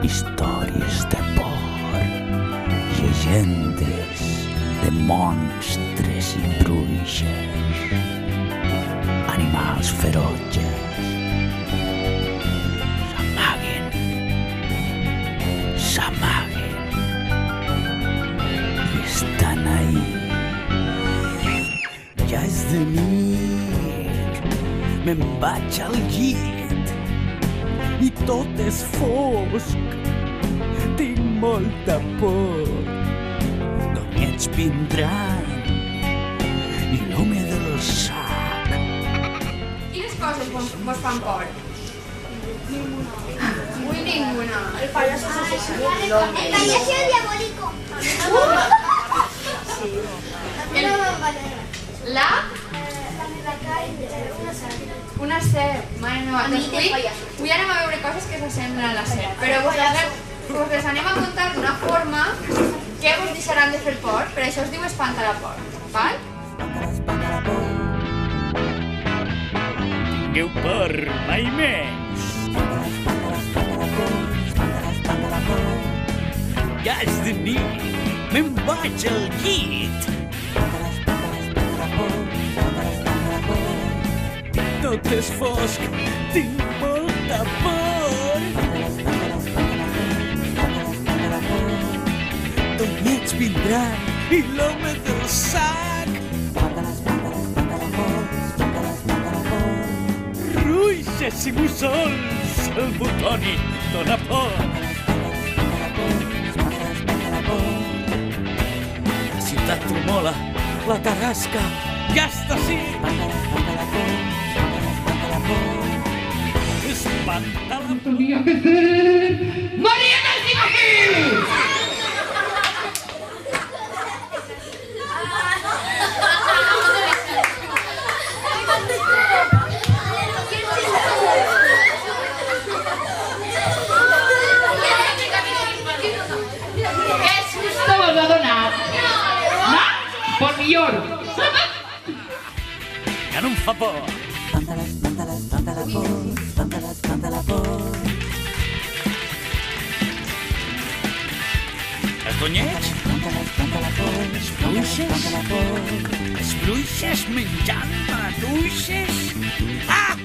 Històries de por, llegendes de monstres i bruixes, animals ferotges, s'amaguen i estan ahí. Ja és de nit, me'n vaig al llit i tot és fosc. Tinc molta por. Donyets vindran i l'home del sac. Quines coses vos fan por? Uy, ninguna. El payaso diabólico. La? Una serp. Mare meva. Avui anem a veure coses que s'assemblen a la serp. Però vos les anem a contar d'una forma que vos deixaran de fer por. Per això us diu espanta la por. Val? Tingueu por, mai més. Ja és de nit, me'n vaig al llit. Tot és fosc, tinc molta por. Donyets vindran i l'home del sac. Ruixes i mussols, el botoni dóna por. La ciutat tremola, la tarasca ja està així. Espanta la por. ¡María Mercimagil! Què susto vos ha donat? No? Pues millor. Ja no em fa por. Els donyets? Les bruixes menjant matuixes? Ah!